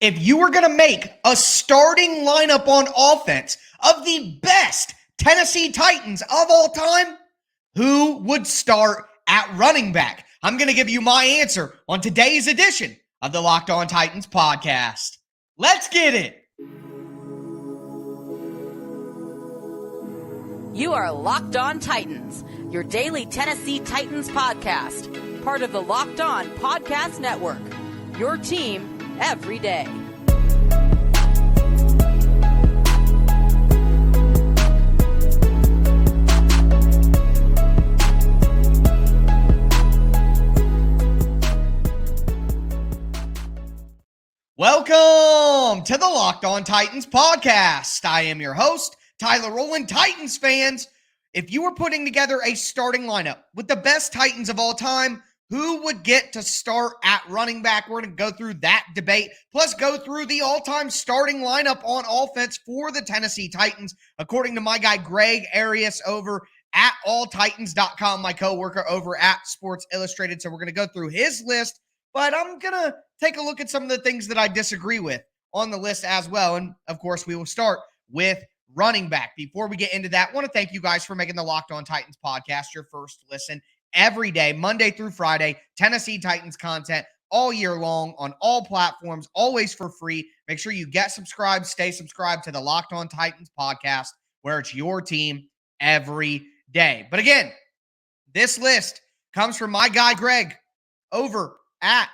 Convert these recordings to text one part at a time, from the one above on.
If you were going to make a starting lineup on offense of the best Tennessee Titans of all time, who would start at running back? I'm going to give you my answer on today's edition of the Locked On Titans podcast. Let's get it. You are Locked On Titans, your daily Tennessee Titans podcast, part of the Locked On Podcast Network, your team every day. Welcome to the Locked On Titans podcast. I am your host, Tyler Rowland. Titans fans, if you were putting together a starting lineup with the best Titans of all time, who would get to start at running back? We're going to go through that debate, plus go through the all-time starting lineup on offense for the Tennessee Titans, according to my guy Greg Arias over at alltitans.com, my coworker over at Sports Illustrated. So we're going to go through his list, but I'm going to take a look at some of the things that I disagree with on the list as well. And, of course, we will start with running back. Before we get into that, I want to thank you guys for making the Locked On Titans podcast your first listen every day, Monday through Friday. Tennessee Titans content all year long on all platforms, always for free. Make sure you get subscribed, stay subscribed to the Locked On Titans podcast, where it's your team every day. But again, this list comes from my guy Greg over at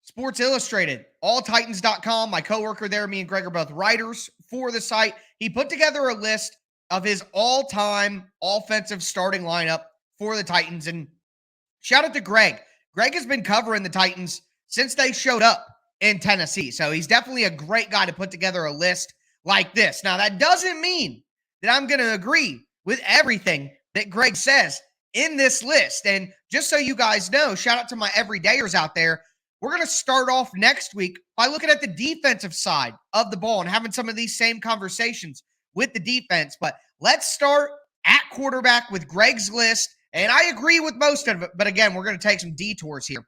Sports Illustrated, alltitans.com. My coworker there, me and Greg are both writers for the site. He put together a list of his all-time offensive starting lineup for the Titans. And shout out to Greg. Greg has been covering the Titans since they showed up in Tennessee. So he's definitely a great guy to put together a list like this. Now, that doesn't mean that I'm going to agree with everything that Greg says in this list. And just so you guys know, shout out to my everydayers out there. We're going to start off next week by looking at the defensive side of the ball and having some of these same conversations with the defense. But let's start at quarterback with Greg's list. And I agree with most of it, but again, we're going to take some detours here.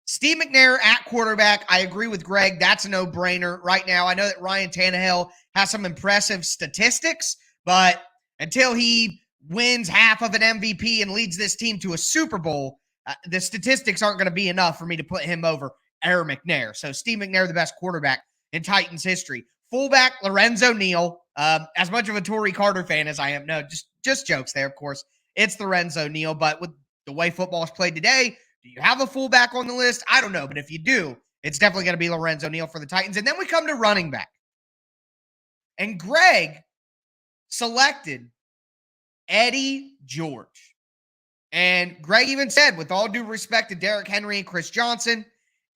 Steve McNair at quarterback. I agree with Greg. That's a no-brainer right now. I know that Ryan Tannehill has some impressive statistics, but until he wins half of an MVP and leads this team to a Super Bowl, the statistics aren't going to be enough for me to put him over Aaron McNair. So Steve McNair, the best quarterback in Titans history. Fullback, Lorenzo Neal. As much of a Torrey Carter fan as I am, no, just jokes there, of course. It's Lorenzo Neal, but with the way football is played today, do you have a fullback on the list? I don't know, but if you do, it's definitely going to be Lorenzo Neal for the Titans. And then we come to running back. And Greg selected Eddie George. And Greg even said, with all due respect to Derrick Henry and Chris Johnson,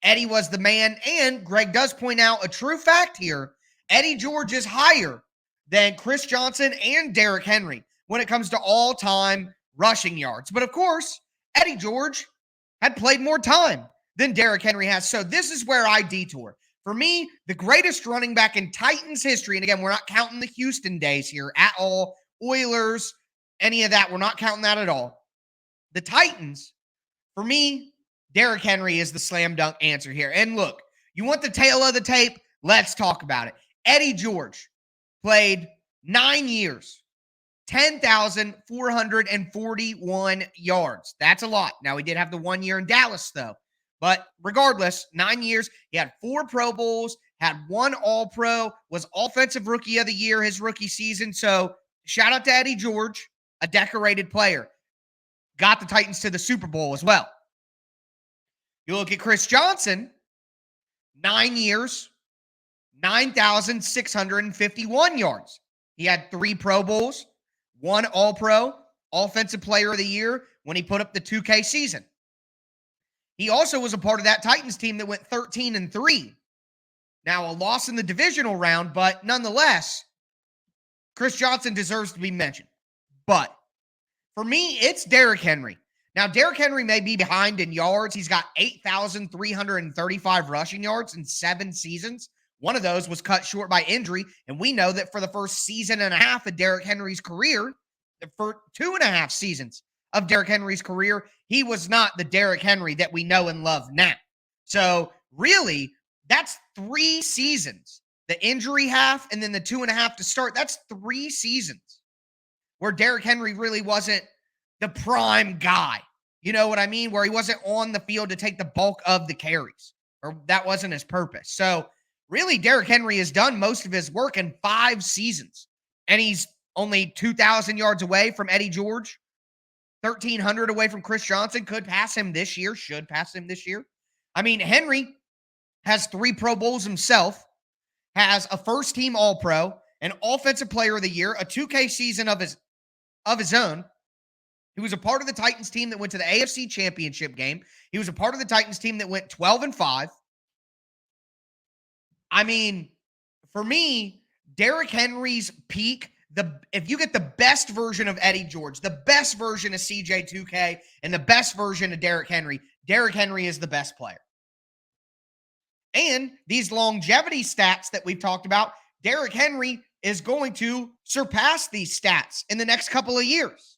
Eddie was the man. And Greg does point out a true fact here. Eddie George is higher than Chris Johnson and Derrick Henry when it comes to all-time rushing yards. But, of course, Eddie George had played more time than Derrick Henry has. So this is where I detour. For me, the greatest running back in Titans history, and again, we're not counting the Houston days here at all, Oilers, any of that, we're not counting that at all. The Titans, for me, Derrick Henry is the slam dunk answer here. And look, you want the tail of the tape? Let's talk about it. Eddie George played 9 years. 10,441 yards. That's a lot. Now, he did have the 1 year in Dallas, though. But regardless, 9 years, he had 4 Pro Bowls, had 1 All-Pro, was Offensive Rookie of the Year his rookie season. So, shout out to Eddie George, a decorated player. Got the Titans to the Super Bowl as well. You look at Chris Johnson, 9 years, 9,651 yards. He had 3 Pro Bowls, 1 All-Pro, Offensive Player of the Year when he put up the 2K season. He also was a part of that Titans team that went 13-3. Now, a loss in the divisional round, but nonetheless, Chris Johnson deserves to be mentioned. But for me, it's Derrick Henry. Now, Derrick Henry may be behind in yards. He's got 8,335 rushing yards in 7 seasons. One of those was cut short by injury, and we know that for the first season and a half of Derrick Henry's career, for 2.5 seasons of Derrick Henry's career, he was not the Derrick Henry that we know and love now. So, really, That's 3 seasons. The injury half and then the 2.5 to start. That's 3 seasons where Derrick Henry really wasn't the prime guy. You know what I mean? Where he wasn't on the field to take the bulk of the carries, or that wasn't his purpose. So really, Derrick Henry has done most of his work in 5 seasons, and he's only 2,000 yards away from Eddie George, 1,300 away from Chris Johnson. Could pass him this year, should pass him this year. I mean, Henry has 3 Pro Bowls himself, has a first-team All-Pro, an Offensive Player of the Year, a 2K season of his own. He was a part of the Titans team that went to the AFC Championship game. He was a part of the Titans team that went 12-5. I mean, for me, Derrick Henry's peak, if you get the best version of Eddie George, the best version of CJ2K, and the best version of Derrick Henry is the best player. And these longevity stats that we've talked about, Derrick Henry is going to surpass these stats in the next couple of years.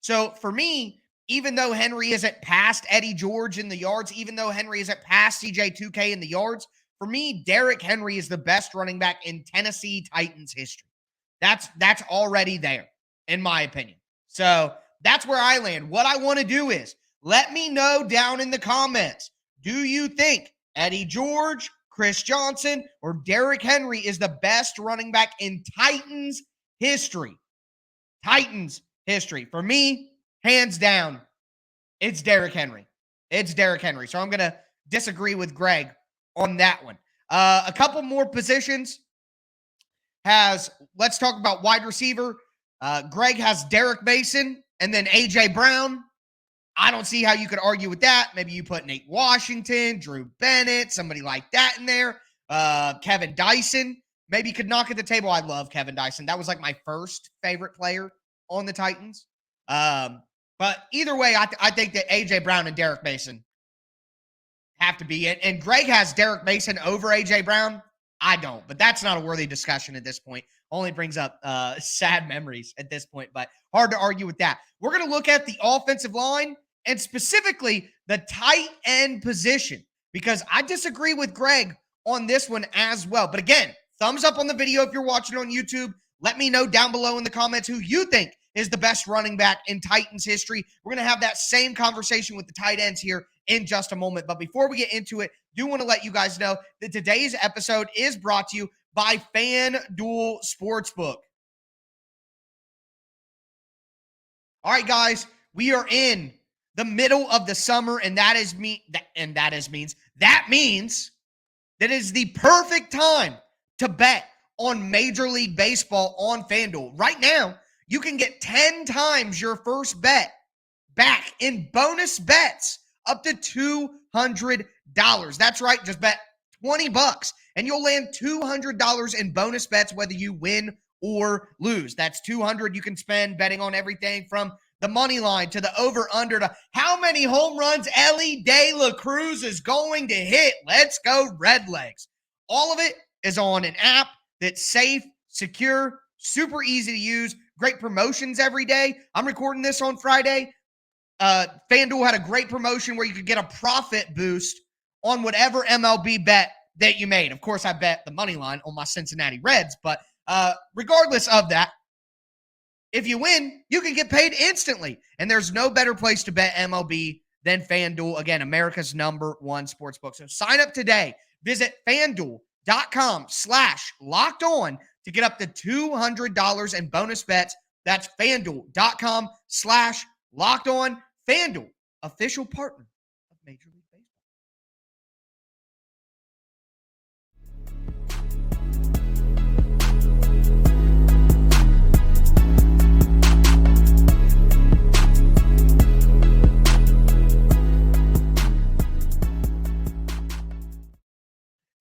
So for me, even though Henry isn't past Eddie George in the yards, even though Henry isn't past CJ2K in the yards, for me, Derrick Henry is the best running back in Tennessee Titans history. That's already there, in my opinion. So that's where I land. What I want to do is let me know down in the comments, do you think Eddie George, Chris Johnson, or Derrick Henry is the best running back in Titans history? Titans history. For me, hands down, it's Derrick Henry. It's Derrick Henry. So I'm going to disagree with Greg on that one. A couple more positions let's talk about wide receiver. Greg has Derek Mason and then A.J. Brown. I don't see how you could argue with that. Maybe you put Nate Washington, Drew Bennett, somebody like that in there. Kevin Dyson maybe could knock at the table. I love Kevin Dyson. That was like my first favorite player on the Titans. But either way, I think that A.J. Brown and Derek Mason have to be it. And Greg has Derek Mason over A.J. Brown. I don't, but that's not a worthy discussion at this point. Only brings up sad memories at this point, but hard to argue with that. We're going to look at the offensive line and specifically the tight end position, because I disagree with Greg on this one as well. But again, thumbs up on the video if you're watching on YouTube. Let me know down below in the comments who you think is the best running back in Titans history. We're going to have that same conversation with the tight ends here in just a moment. But before we get into it, do want to let you guys know that today's episode is brought to you by FanDuel Sportsbook. All right, guys, we are in the middle of the summer, and that means that is the perfect time to bet on Major League Baseball on FanDuel. Right now, you can get 10 times your first bet back in bonus bets up to $200. That's right. Just bet $20 and you'll land $200 in bonus bets whether you win or lose. That's $200 you can spend betting on everything from the money line to the over-under to how many home runs Ellie De La Cruz is going to hit. Let's go Redlegs. All of it is on an app that's safe, secure, super easy to use, great promotions every day. I'm recording this on Friday. FanDuel had a great promotion where you could get a profit boost on whatever MLB bet that you made. Of course, I bet the money line on my Cincinnati Reds, but regardless of that, if you win, you can get paid instantly. And there's no better place to bet MLB than FanDuel. Again, America's #1 sportsbook. So sign up today. Visit FanDuel.com/lockedon to get up to $200 in bonus bets. That's FanDuel.com/lockedon. FanDuel, official partner of Major League Baseball.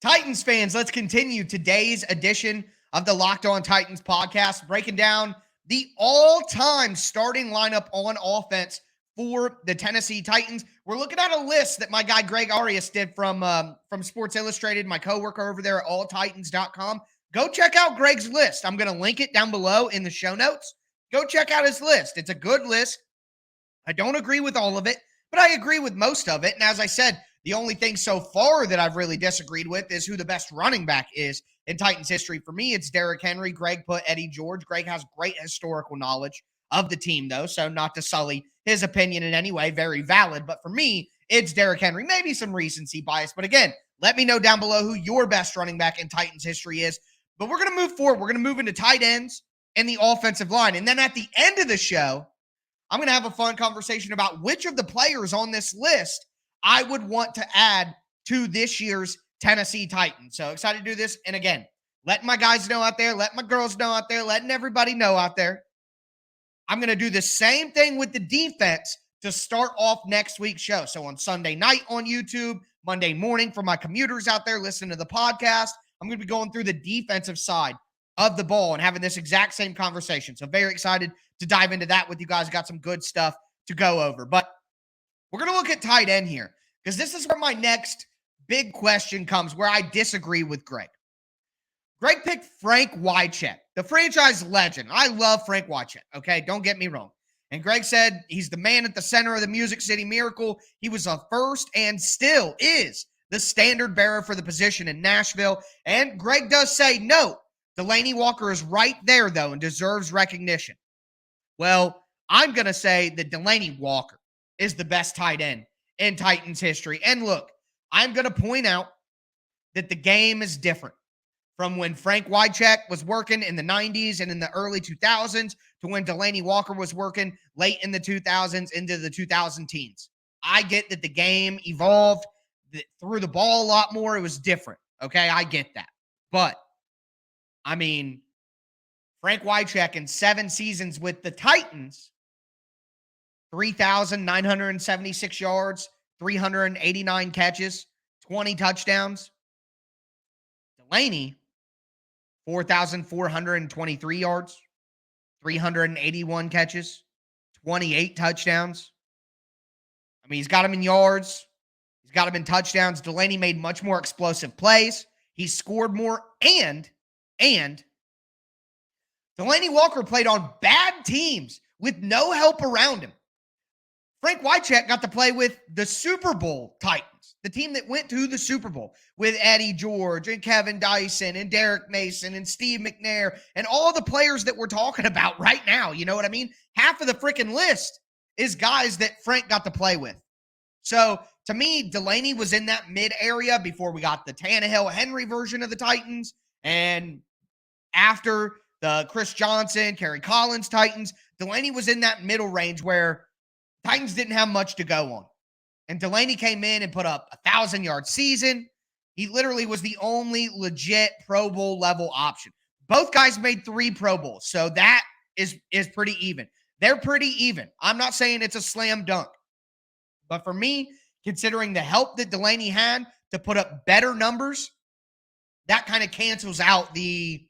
Titans fans, let's continue today's edition of the Locked On Titans podcast, breaking down the all-time starting lineup on offense for the Tennessee Titans. We're looking at a list that my guy Greg Arias did from Sports Illustrated, my coworker over there at alltitans.com. Go check out Greg's list. I'm going to link it down below in the show notes. Go check out his list. It's a good list. I don't agree with all of it, but I agree with most of it. And as I said, The only thing so far that I've really disagreed with is who the best running back is in Titans history. For me, it's Derrick Henry. Greg put Eddie George. Greg has great historical knowledge of the team, though, so not to sully his opinion in any way, very valid. But for me, it's Derrick Henry. Maybe some recency bias, but again, let me know down below who your best running back in Titans history is. But we're going to move forward. We're going to move into tight ends and the offensive line. And then at the end of the show, I'm going to have a fun conversation about which of the players on this list I would want to add to this year's Tennessee Titans. So excited to do this. And again, letting my guys know out there, letting my girls know out there, letting everybody know out there. I'm going to do the same thing with the defense to start off next week's show. So on Sunday night on YouTube, Monday morning for my commuters out there listening to the podcast, I'm going to be going through the defensive side of the ball and having this exact same conversation. So very excited to dive into that with you guys. Got some good stuff to go over. But we're going to look at tight end here because this is where my next big question comes, where I disagree with Greg. Greg picked Frank Wycheck, the franchise legend. I love Frank Wycheck, okay? Don't get me wrong. And Greg said he's the man at the center of the Music City Miracle. He was a first and still is the standard bearer for the position in Nashville. And Greg does say, no, Delanie Walker is right there, though, and deserves recognition. Well, I'm going to say that Delanie Walker is the best tight end in Titans history. And look, I'm going to point out that the game is different from when Frank Wycheck was working in the 90s and in the early 2000s to when Delanie Walker was working late in the 2000s into the 2000 teens. I get that the game evolved, threw the ball a lot more. It was different. Okay, I get that. But, I mean, Frank Wycheck in 7 seasons with the Titans, 3,976 yards, 389 catches, 20 touchdowns. Delanie, 4,423 yards, 381 catches, 28 touchdowns. I mean, he's got him in yards. He's got him in touchdowns. Delanie made much more explosive plays. He scored more, and Delanie Walker played on bad teams with no help around him. Frank Wycheck got to play with the Super Bowl Titans, the team that went to the Super Bowl with Eddie George and Kevin Dyson and Derrick Mason and Steve McNair and all the players that we're talking about right now. You know what I mean? Half of the freaking list is guys that Frank got to play with. So to me, Delanie was in that mid area before we got the Tannehill Henry version of the Titans. And after the Chris Johnson, Kerry Collins Titans, Delanie was in that middle range where Titans didn't have much to go on. And Delanie came in and put up a 1,000-yard season. He literally was the only legit Pro Bowl level option. Both guys made 3 Pro Bowls, so that is pretty even. They're pretty even. I'm not saying it's a slam dunk. But for me, considering the help that Delanie had to put up better numbers, that kind of cancels out the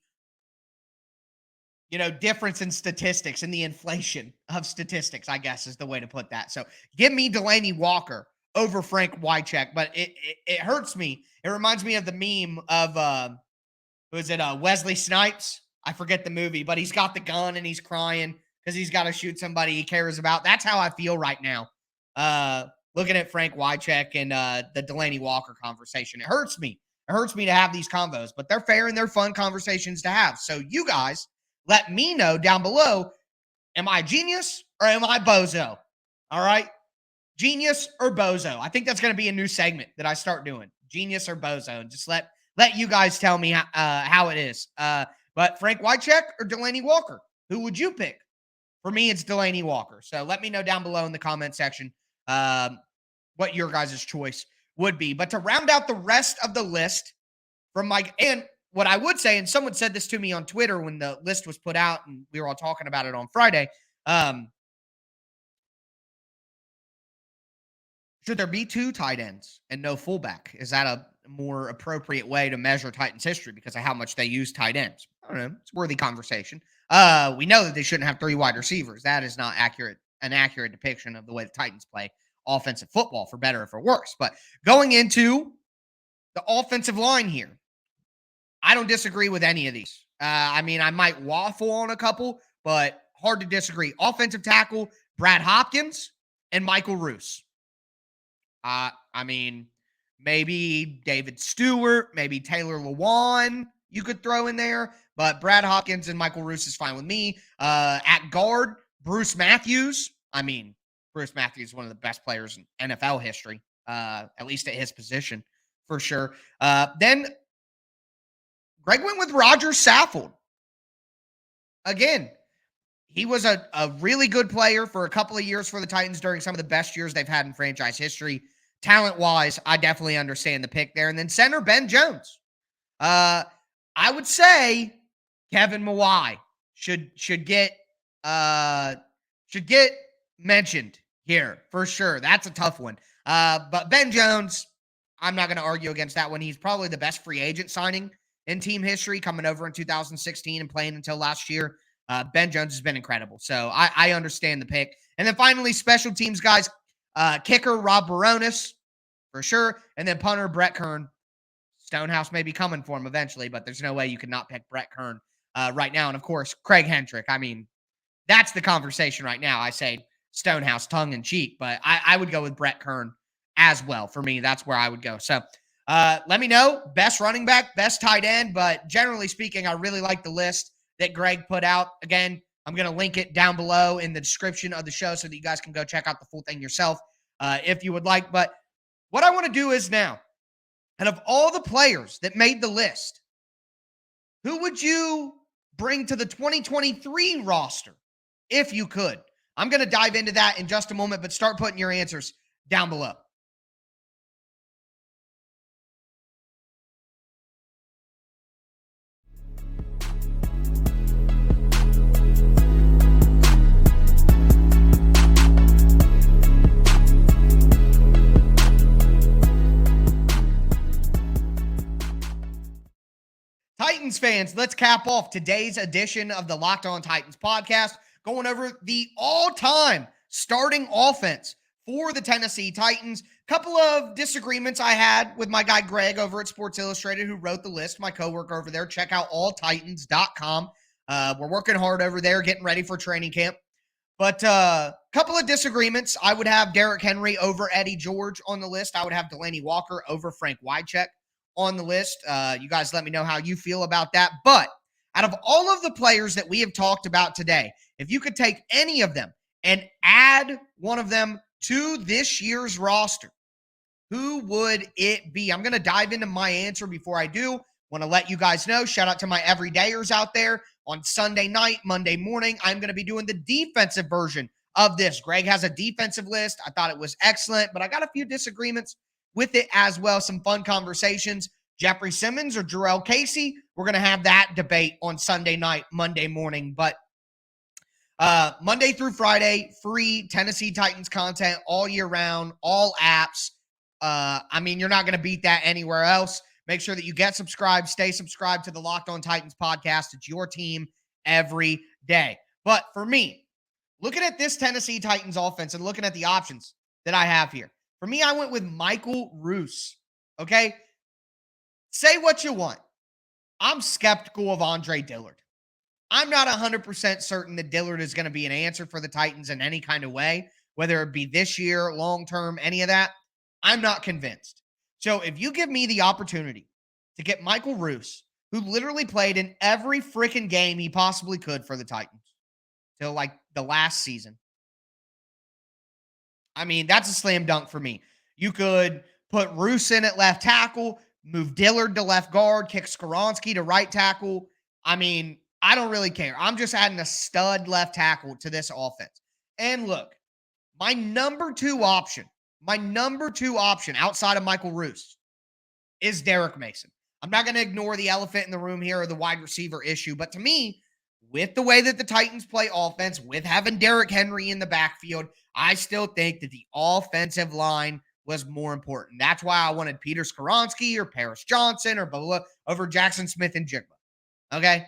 difference in statistics and the inflation of statistics, I guess is the way to put that. So give me Delanie Walker over Frank Wycheck, but it hurts me. It reminds me of the meme of, Wesley Snipes? I forget the movie, but he's got the gun and he's crying because he's got to shoot somebody he cares about. That's how I feel right now. Looking at Frank Wycheck and the Delanie Walker conversation. It hurts me. It hurts me to have these convos, but they're fair and they're fun conversations to have. So you guys, let me know down below, am I genius or am I bozo? All right? Genius or bozo? I think that's going to be a new segment that I start doing. Genius or bozo? And just let you guys tell me how it is. But Frank Wycheck or Delanie Walker? Who would you pick? For me, it's Delanie Walker. So let me know down below in the comment section what your guys' choice would be. But to round out the rest of the list from and what I would say, and someone said this to me on Twitter when the list was put out and we were all talking about it on Friday, should there be 2 tight ends and no fullback? Is that a more appropriate way to measure Titans history because of how much they use tight ends? I don't know. It's a worthy conversation. We know that they shouldn't have 3 wide receivers. That is not an accurate depiction of the way the Titans play offensive football, for better or for worse. But going into the offensive line here, I don't disagree with any of these. I might waffle on a couple, but hard to disagree. Offensive tackle, Brad Hopkins and Michael Roos. maybe David Stewart, maybe Taylor Lewan you could throw in there. But Brad Hopkins and Michael Roos is fine with me. At guard, Bruce Matthews. I mean, Bruce Matthews is one of the best players in NFL history, at least at his position, for sure. Then Greg went with Roger Saffold. Again, he was a really good player for a couple of years for the Titans during some of the best years they've had in franchise history. Talent-wise, I definitely understand the pick there. And then center, Ben Jones. I would say Kevin Mawai should get mentioned here for sure. That's a tough one. But Ben Jones, I'm not going to argue against that one. He's probably the best free agent signing in team history, coming over in 2016 and playing until last year. Ben Jones has been incredible. So I understand the pick. And then finally, special teams guys, kicker Rob Baronis for sure. And then punter Brett Kern. Stonehouse may be coming for him eventually, but there's no way you could not pick Brett Kern right now. And of course, Craig Hendrick. I mean, that's the conversation right now. I say Stonehouse tongue in cheek, but I would go with Brett Kern as well. For me, that's where I would go. So let me know, best running back, best tight end. But generally speaking, I really like the list that Greg put out. Again, I'm going to link it down below in the description of the show so that you guys can go check out the full thing yourself if you would like. But what I want to do is now, out of all the players that made the list, who would you bring to the 2023 roster if you could? I'm going to dive into that in just a moment, but start putting your answers down below. Titans fans, let's cap off today's edition of the Locked On Titans podcast, going over the all-time starting offense for the Tennessee Titans. Couple of disagreements I had with my guy Greg over at Sports Illustrated, who wrote the list, my coworker over there. Check out alltitans.com. We're working hard over there, getting ready for training camp. But a couple of disagreements. I would have Derrick Henry over Eddie George on the list. I would have Delanie Walker over Frank Wycheck on the list. You guys let me know how you feel about that. But out of all of the players that we have talked about today, if you could take any of them and add one of them to this year's roster, who would it be? I'm going to dive into my answer before I do. Want to let you guys know, shout out to my everydayers out there. On Sunday night, Monday morning, I'm going to be doing the defensive version of this. Greg has a defensive list. I thought it was excellent, but I got a few disagreements with it as well. Some fun conversations. Jeffrey Simmons or Jarrell Casey, we're going to have that debate on Sunday night, Monday morning. But Monday through Friday, free Tennessee Titans content all year round, all apps. I mean, you're not going to beat that anywhere else. Make sure that you get subscribed, stay subscribed to the Locked On Titans podcast. It's your team every day. But for me, looking at this Tennessee Titans offense and looking at the options that I have here, for me, I went with Michael Roos. Okay? Say what you want. I'm skeptical of Andre Dillard. I'm not 100% certain that Dillard is going to be an answer for the Titans in any kind of way, whether it be this year, long-term, any of that. I'm not convinced. So if you give me the opportunity to get Michael Roos, who literally played in every freaking game he possibly could for the Titans till like the last season, I mean, that's a slam dunk for me. You could put Roos in at left tackle, move Dillard to left guard, kick Skoronski to right tackle. I mean, I don't really care. I'm just adding a stud left tackle to this offense. And look, my number two option outside of Michael Roos is Derrick Mason. I'm not going to ignore the elephant in the room here or the wide receiver issue, but to me, with the way that the Titans play offense, with having Derrick Henry in the backfield, I still think that the offensive line was more important. That's why I wanted Peter Skoronski or Paris Johnson or Bala over Jackson Smith and Jigba. Okay?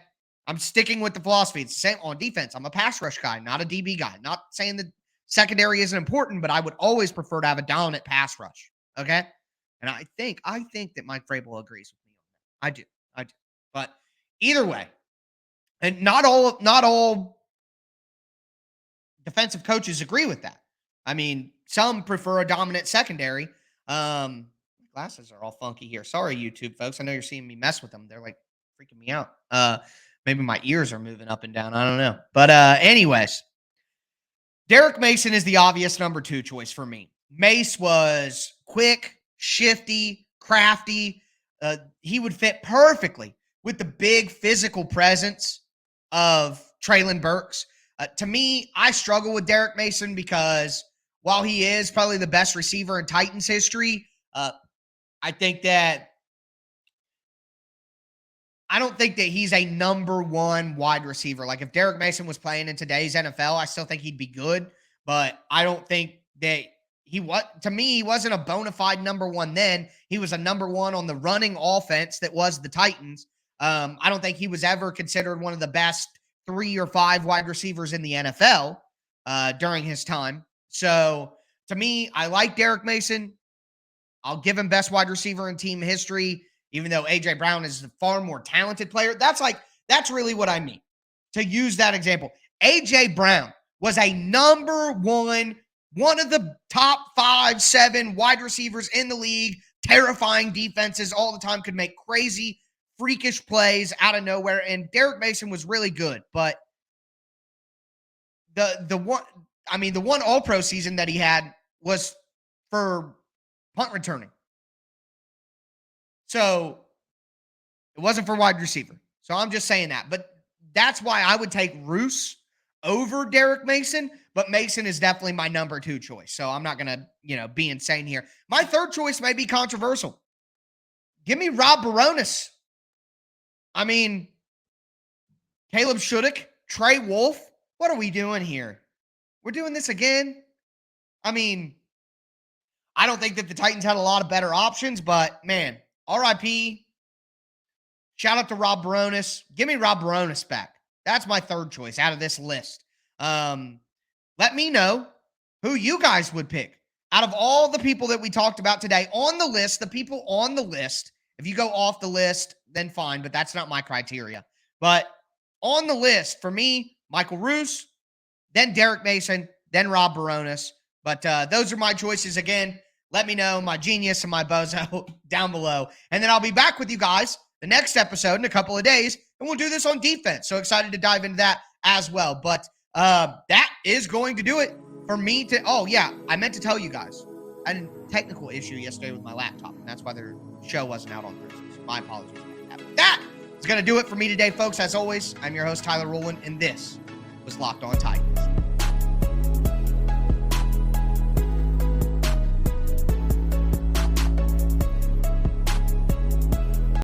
I'm sticking with the philosophy. It's the same on defense. I'm a pass rush guy, not a DB guy. Not saying that secondary isn't important, but I would always prefer to have a dominant pass rush. Okay? And I think that Mike Vrabel agrees with me on that. I do. But either way, and not all defensive coaches agree with that. I mean, some prefer a dominant secondary. Let glasses are all funky here. Sorry, YouTube folks. I know you're seeing me mess with them. They're like freaking me out. Maybe my ears are moving up and down. I don't know. But anyways, Derrick Mason is the obvious number 2 choice for me. Mace was quick, shifty, crafty. He would fit perfectly with the big physical presence of Treylon Burks. To me, I struggle with Derrick Mason because while he is probably the best receiver in Titans history, I don't think that he's a number 1 wide receiver. Like if Derrick Mason was playing in today's NFL, I still think he'd be good, but I don't think that to me, he wasn't a bona fide number 1 then. He was a number 1 on the running offense that was the Titans. I don't think he was ever considered one of the best 3 or 5 wide receivers in the NFL during his time. So to me, I like Derrick Mason. I'll give him best wide receiver in team history, even though A.J. Brown is a far more talented player. That's really what I mean. To use that example, A.J. Brown was a number 1, one of the top 5, 7 wide receivers in the league, terrifying defenses all the time, could make crazy, freakish plays out of nowhere. And Derrick Mason was really good, but the one All-Pro season that he had was for punt returning. So it wasn't for wide receiver. So I'm just saying that. But that's why I would take Roos over Derrick Mason. But Mason is definitely my number 2 choice. So I'm not going to, be insane here. My third choice may be controversial. Give me Rob Baronis. I mean, Caleb Shudak, Trey Wolf. What are we doing here? We're doing this again? I mean, I don't think that the Titans had a lot of better options, but man, RIP. Shout out to Rob Baronis. Give me Rob Baronis back. That's my third choice out of this list. Let me know who you guys would pick. Out of all the people that we talked about today on the list, the people on the list, if you go off the list, then fine, but that's not my criteria. But on the list, for me, Michael Roos, then Derrick Mason, then Rob Baronis. But those are my choices. Again, let me know, my genius and my bozo, down below. And then I'll be back with you guys the next episode in a couple of days, and we'll do this on defense. So excited to dive into that as well. But that is going to do it for me to – oh, yeah, I meant to tell you guys. I had a technical issue yesterday with my laptop, and that's why the show wasn't out on Thursday. So my apologies about that. But that is going to do it for me today, folks. As always, I'm your host, Tyler Rowland, and this was Locked On Titans.